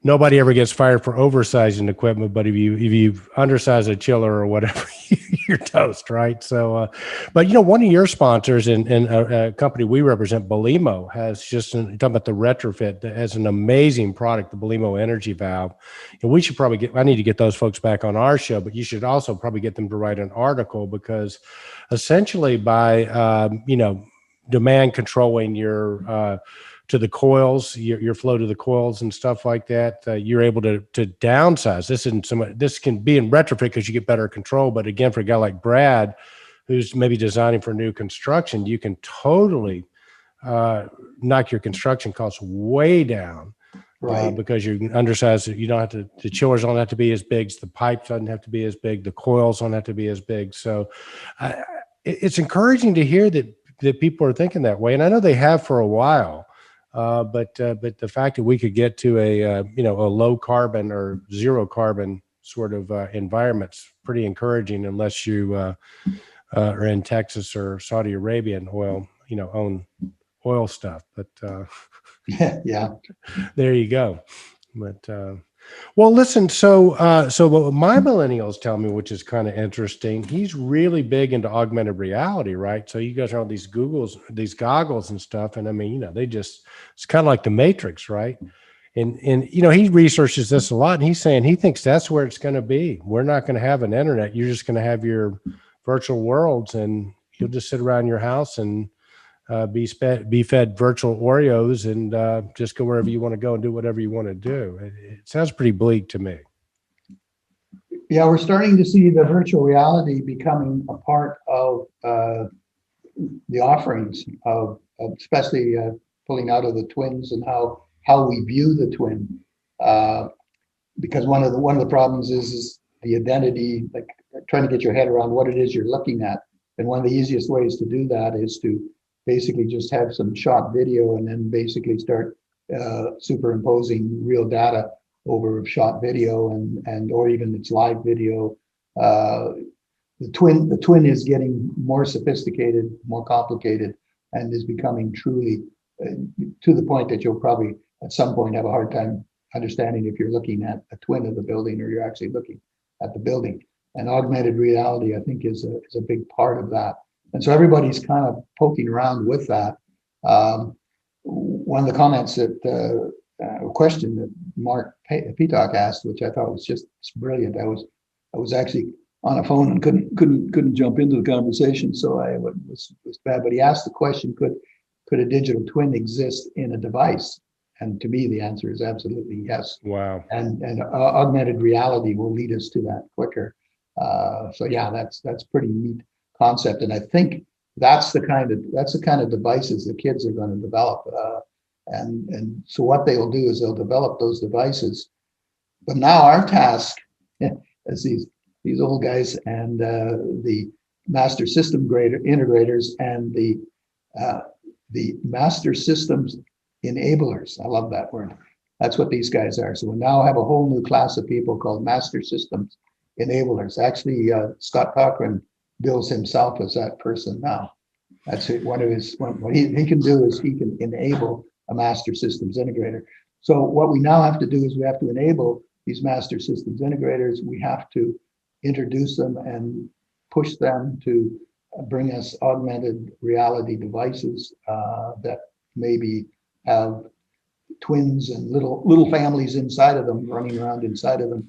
nobody ever gets fired for oversizing equipment, but if you undersize a chiller or whatever, you're toast, right? So, but one of your sponsors and a company we represent, Belimo, has talking about the retrofit, that has an amazing product, the Belimo Energy Valve. And we should probably I need to get those folks back on our show, but you should also probably get them to write an article, because essentially by demand controlling your to the coils, your flow to the coils and stuff like that, you're able to downsize. This can be in retrofit because you get better control. But again, for a guy like Brad, who's maybe designing for new construction, you can totally knock your construction costs way down. Right. Because you undersize it. You don't have to, the chillers don't have to be as big, the pipes doesn't have to be as big, the coils don't have to be as big. So it's encouraging to hear that people are thinking that way. And I know they have for a while. But the fact that we could get to a low carbon or zero carbon sort of environment's pretty encouraging, unless you are in Texas or Saudi Arabia and own oil stuff. But yeah, there you go. But well, listen. So what my millennials tell me, which is kind of interesting, he's really big into augmented reality, right? So you guys are on these goggles and stuff, and I mean, it's kind of like the Matrix, right? And he researches this a lot, and he's saying he thinks that's where it's going to be. We're not going to have an internet. You're just going to have your virtual worlds, and you'll just sit around your house and be fed virtual Oreos and just go wherever you want to go and do whatever you want to do. It sounds pretty bleak to me. Yeah, we're starting to see the virtual reality becoming a part of the offerings of especially pulling out of the twins, and how we view the twin. Because one of the problems is the identity, like trying to get your head around what it is you're looking at. And one of the easiest ways to do that is to basically just have some shot video, and then basically start superimposing real data over shot video, and or even it's live video. The twin is getting more sophisticated, more complicated, and is becoming truly to the point that you'll probably at some point have a hard time understanding if you're looking at a twin of the building or you're actually looking at the building. And augmented reality, I think, is a big part of that. And so everybody's kind of poking around with that. one of the comments that question that Mark Peacock asked, which I thought was just brilliant. I was actually on a phone and couldn't jump into the conversation, so I was bad. But he asked the question: Could a digital twin exist in a device? And to me, the answer is absolutely yes. Wow. And augmented reality will lead us to that quicker. So yeah, that's pretty neat concept, and I think that's the kind of devices the kids are going to develop. And so what they will do is they'll develop those devices. But now our task, as these old guys and the master system integrators and the master systems enablers. I love that word. That's what these guys are. So we now have a whole new class of people called master systems enablers. Actually, Scott Cochran bills himself as that person now. That's it. What he can do is he can enable a master systems integrator. So what we now have to do is we have to enable these master systems integrators. We have to introduce them and push them to bring us augmented reality devices that maybe have twins and little families inside of them, running around inside of them,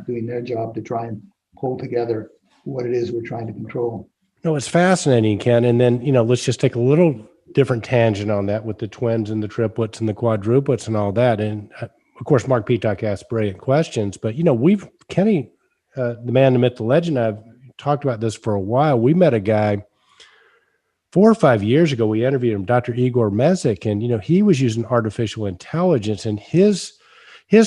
doing their job to try and pull together what it is we're trying to control. No, it's fascinating, Ken. And then, let's just take a little different tangent on that with the twins and the triplets and the quadruplets and all that. And of course, Mark Peacock asked brilliant questions, but Kenny, the man, the myth, the legend, I've talked about this for a while. We met a guy 4 or 5 years ago. We interviewed him, Dr. Igor Mezic, and he was using artificial intelligence, and his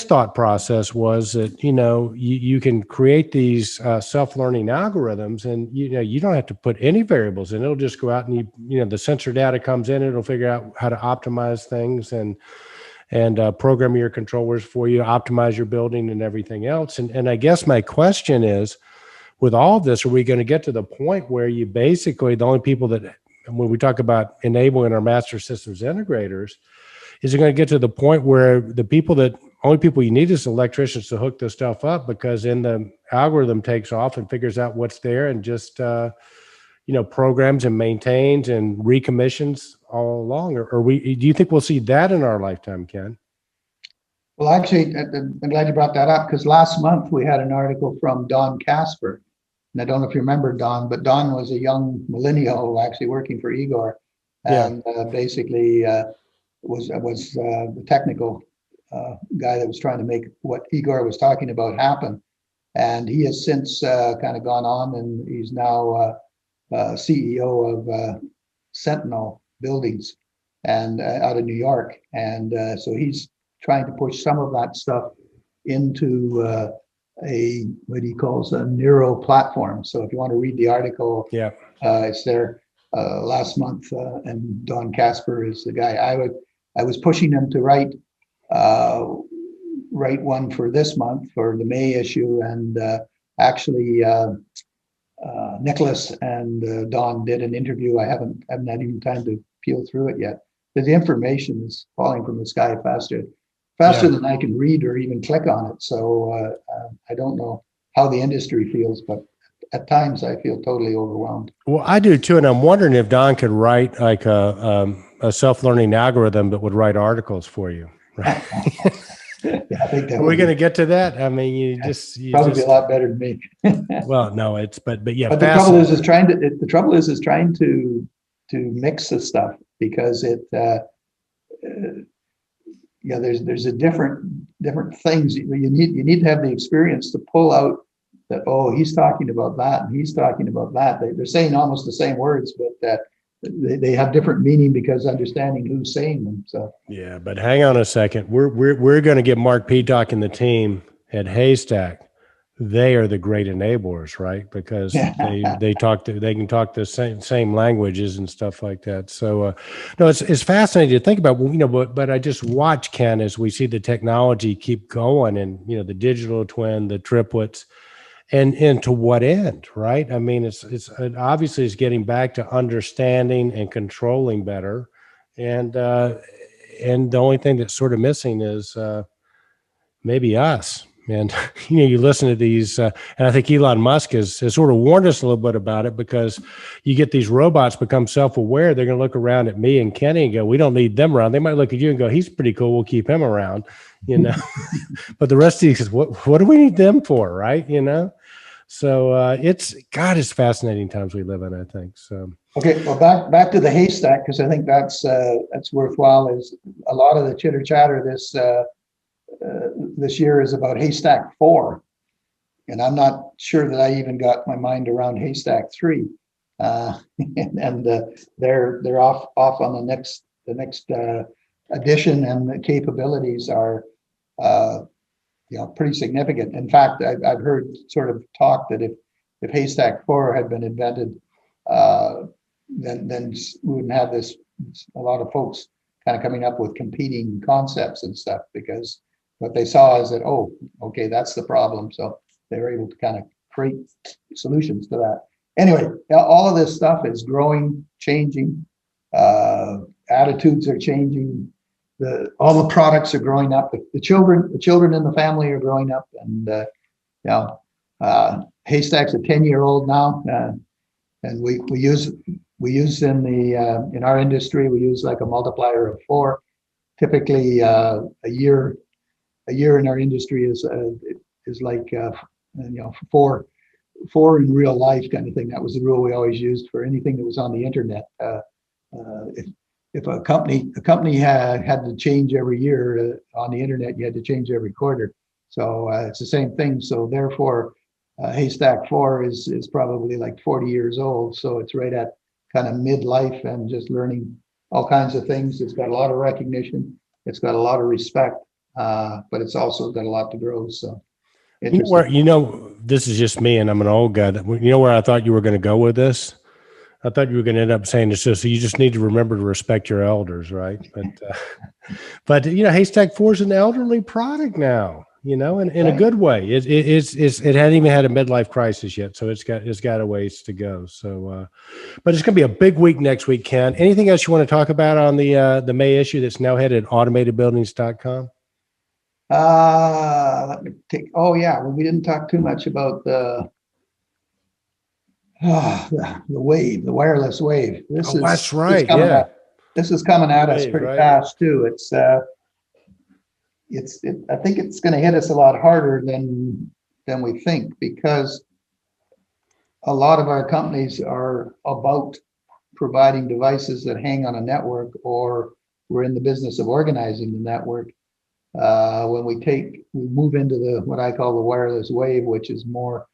thought process was that you can create these self-learning algorithms, and you don't have to put any variables in. It'll just go out and the sensor data comes in. It'll figure out how to optimize things and program your controllers for you, optimize your building and everything else. And I guess my question is, with all of this, are we going to get to the point where you basically, the only people that, when we talk about enabling our master systems integrators, is it going to get to the point where only people you need is electricians to hook this stuff up, because then the algorithm takes off and figures out what's there and just, programs and maintains and recommissions all along? Or do you think we'll see that in our lifetime, Ken? Well, actually, I'm glad you brought that up, because last month we had an article from Don Casper. And I don't know if you remember Don, but Don was a young millennial actually working for Igor, and basically was the technical guy that was trying to make what Igor was talking about happen. And he has since kind of gone on, and he's now CEO of Sentinel Buildings and out of New York. And so he's trying to push some of that stuff into what he calls a Neuro Platform. So if you want to read the article, it's there last month. And Don Casper is the guy. I was pushing him to write one for this month for the May issue, and actually Nicholas and Don did an interview. I haven't had even time to peel through it yet. But the information is falling from the sky faster than I can read or even click on it. So I don't know how the industry feels, but at times I feel totally overwhelmed. Well, I do too, and I'm wondering if Don could write like a self-learning algorithm that would write articles for you. Right? Yeah, I think that Are we going to get to that? I mean, you probably be a lot better than me. Well, no, but yeah. But the trouble is trying to mix the stuff, because it there's a different things you need to have the experience to pull out that, oh, he's talking about that and he's talking about that. They're saying almost the same words, but they have different meaning because understanding who's saying them. So yeah, but hang on a second. We're going to get Mark Peacock and the team at Haystack. They are the great enablers, right? Because they can talk the same languages and stuff like that. So no, it's fascinating to think about. But I just watch, Ken, as we see the technology keep going, and the digital twin, the triplets. And to what end, right? I mean, it obviously is getting back to understanding and controlling better, and the only thing that's sort of missing is maybe us. And, you listen to these, and I think Elon Musk has sort of warned us a little bit about it, because you get these robots become self-aware. They're going to look around at me and Kenny and go, we don't need them around. They might look at you and go, he's pretty cool, we'll keep him around, but the rest of these, what do we need them for? Right. So it's fascinating times we live in, I think. So. Okay, well, back to the haystack, because I think that's worthwhile. Is a lot of the chitter chatter this year is about Haystack 4, and I'm not sure that I even got my mind around Haystack 3, and they're off on the next edition, and the capabilities are pretty significant. In fact, I've heard sort of talk that if Haystack 4 had been invented, then we wouldn't have a lot of folks kind of coming up with competing concepts and stuff, because what they saw is that, oh, okay, that's the problem. So they were able to kind of create solutions to that. Anyway, all of this stuff is growing, changing. Attitudes are changing. All the products are growing up. The children in the family are growing up, and Haystack's a 10-year-old now, and we use in our industry, we use like a multiplier of 4. Typically, a year in our industry is like 4 in real life kind of thing. That was the rule we always used for anything that was on the internet. If a company had to change every year on the internet, you had to change every quarter. So it's the same thing. So therefore, Haystack 4 is probably like 40 years old. So it's right at kind of midlife and just learning all kinds of things. It's got a lot of recognition. It's got a lot of respect, but it's also got a lot to grow. So this is just me, and I'm an old guy. Where I thought you were going to go with this? I thought you were going to end up saying this. So you just need to remember to respect your elders, right? But Haystack 4 is an elderly product now. In a good way. It hadn't even had a midlife crisis yet, so it's got a ways to go. So, but it's going to be a big week next week, Ken. Anything else you want to talk about on the May issue that's now headed at automatedbuildings.com? Let me take. Oh yeah, we didn't talk too much about the wave, the wireless wave. That's right. Yeah, this is coming at us pretty fast too. I think it's going to hit us a lot harder than we think, because a lot of our companies are about providing devices that hang on a network, or we're in the business of organizing the network. When we move into what I call the wireless wave, which is more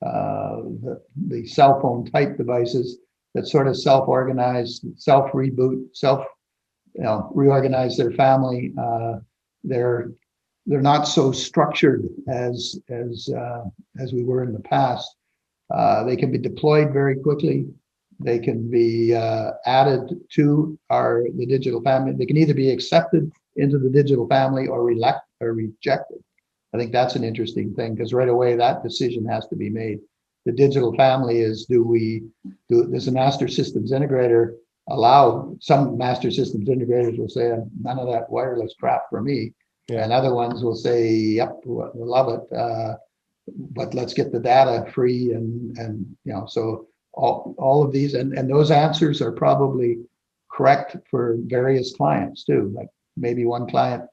the cell phone type devices that sort of self-organize, self-reboot, reorganize their family. They're not so structured as we were in the past. They can be deployed very quickly. They can be added to the digital family. They can either be accepted into the digital family or rejected. I think that's an interesting thing, because right away that decision has to be made. The digital family is, does a master systems integrator allow? Some master systems integrators will say, none of that wireless crap for me. Yeah. And other ones will say, yep, we love it, but let's get the data free. And so all of these, and those answers are probably correct for various clients too. Like maybe one client,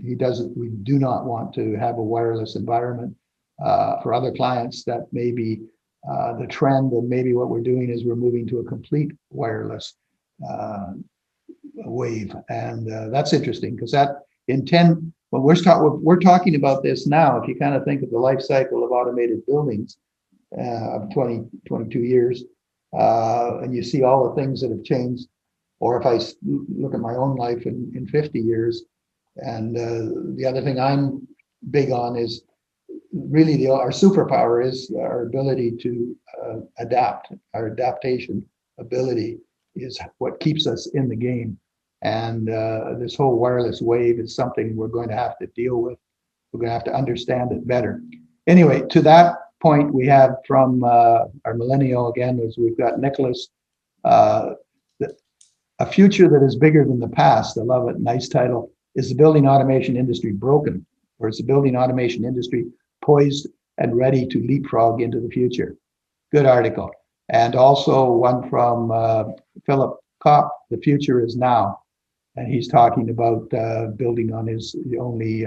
we do not want to have a wireless environment. For other clients, that may be the trend, and maybe what we're doing is we're moving to a complete wireless wave. And that's interesting, because when we're talking about this now, if you kind of think of the life cycle of automated buildings of 22 years, and you see all the things that have changed, or if I look at my own life in 50 years, and the other thing I'm big on is really our superpower is our ability to adapt. Our adaptation ability is what keeps us in the game. And this whole wireless wave is something we're going to have to deal with. We're going to have to understand it better. Anyway, to that point, we have from our millennial again, is we've got Nicholas, a future that is bigger than the past. I love it. Nice title. Is the building automation industry broken? or is the building automation industry poised and ready to leapfrog into the future? Good article. And also one from Philip Kopp, The Future is Now. And he's talking about building on the only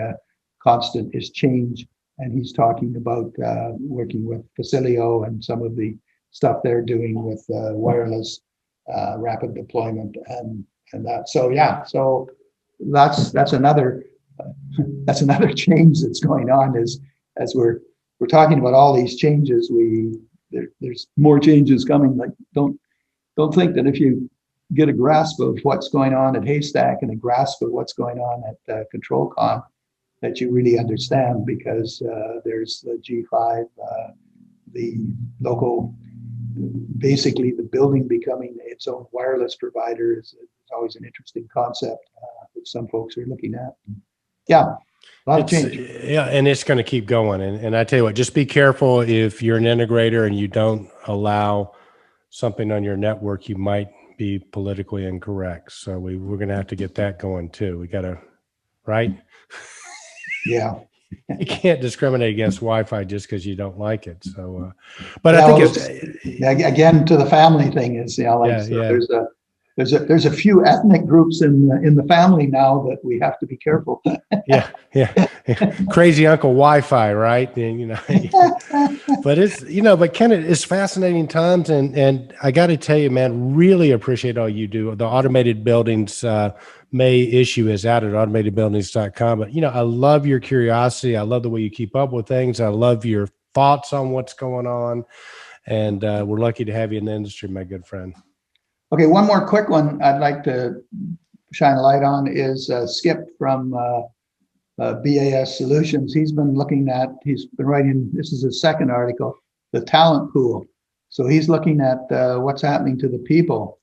constant is change. And he's talking about working with Facilio and some of the stuff they're doing with wireless rapid deployment and that. So yeah, so that's another change that's going on as we're talking about all these changes. There's more changes coming. Like don't think that if you get a grasp of what's going on at Haystack and a grasp of what's going on at ControlCon that you really understand, because there's the G5, the local, basically the building becoming its own wireless provider is always an interesting concept that some folks are looking at. Yeah, a lot of change. Yeah, and it's going to keep going. And I tell you what, just be careful if you're an integrator and you don't allow something on your network, you might be politically incorrect. So we're going to have to get that going too. We got to, right? Yeah. You can't discriminate against Wi-Fi just because you don't like it. So, but yeah, I think it's again to the family thing is, there's a few ethnic groups in the family now that we have to be careful. yeah. Crazy Uncle Wi-Fi, right? And, but but Ken, it's fascinating times. And I got to tell you, man, really appreciate all you do. The Automated Buildings May issue is out at automatedbuildings.com. But, I love your curiosity. I love the way you keep up with things. I love your thoughts on what's going on. And we're lucky to have you in the industry, my good friend. Okay, one more quick one I'd like to shine a light on is Skip from BAS Solutions. He's been writing, this is his second article, the talent pool. So he's looking at what's happening to the people.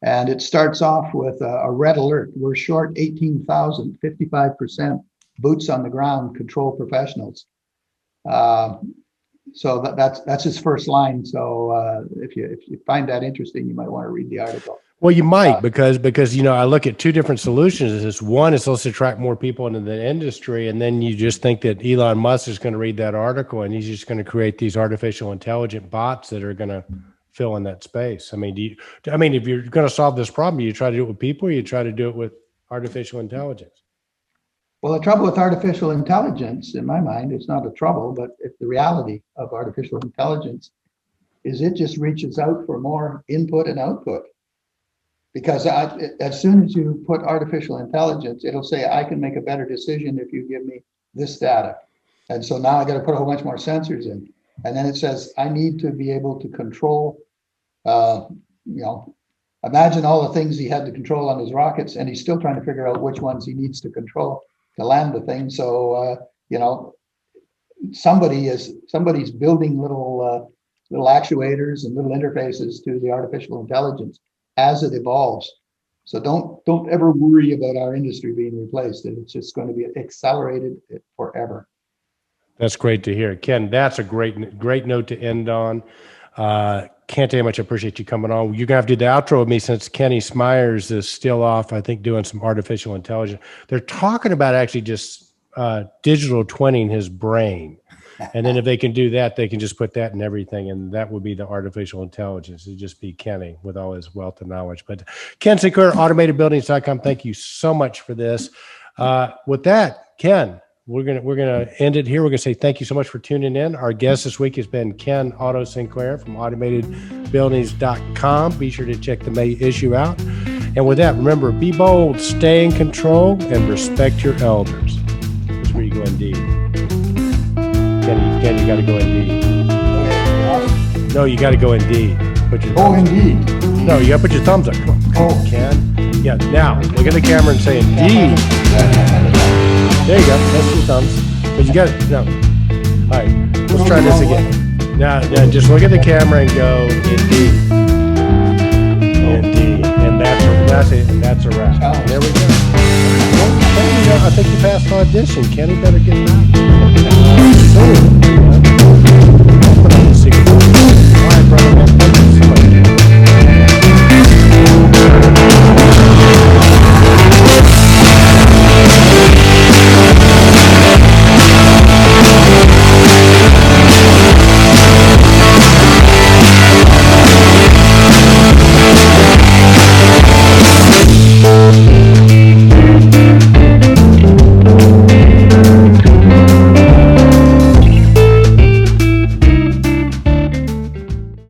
And it starts off with a red alert. We're short 18,000, 55% boots on the ground control professionals. So that's his first line. So if you find that interesting, you might want to read the article. Well, you might because I look at two different solutions. This one is supposed to attract more people into the industry, and then you just think that Elon Musk is going to read that article and he's just going to create these artificial intelligent bots that are going to fill in that space. I mean, if you're going to solve this problem, you try to do it with people, or you try to do it with artificial intelligence? Well, the trouble with artificial intelligence, in my mind, it's not a trouble, but it's the reality of artificial intelligence is it just reaches out for more input and output. Because as soon as you put artificial intelligence, it'll say, I can make a better decision if you give me this data. And so now I got to put a whole bunch more sensors in. And then it says, I need to be able to control, imagine all the things he had to control on his rockets, and he's still trying to figure out which ones he needs to control to land the thing. So, somebody's building little actuators and little interfaces to the artificial intelligence as it evolves. So don't ever worry about our industry being replaced. It's just going to be accelerated forever. That's great to hear, Ken. That's a great note to end on. Can't tell you how much I appreciate you coming on. You're gonna have to do the outro with me since Kenny Smyers is still off, I think, doing some artificial intelligence. They're talking about actually just digital twinning his brain. And then if they can do that, they can just put that in everything. And that would be the artificial intelligence. It'd just be Kenny with all his wealth of knowledge. But Ken Sinclair, automatedbuildings.com. Thank you so much for this. With that, Ken, we're gonna end it here. We're gonna say thank you so much for tuning in. Our guest this week has been Ken Otto Sinclair from automatedbuildings.com. Be sure to check the May issue out. And with that, remember, be bold, stay in control, and respect your elders. That's where you go indeed. Ken, you got to go indeed. No, you got to go indeed. Put your indeed. No, you got to put your thumbs up. Come on, Ken. Yeah, now look at the camera and say indeed. There you go. That's your thumbs. But you got it. No. All right. Let's try this again. Now, just look at the camera and go indeed. Indeed. And that's it. And that's a wrap. There we go. I think you passed audition. Kenny better get back.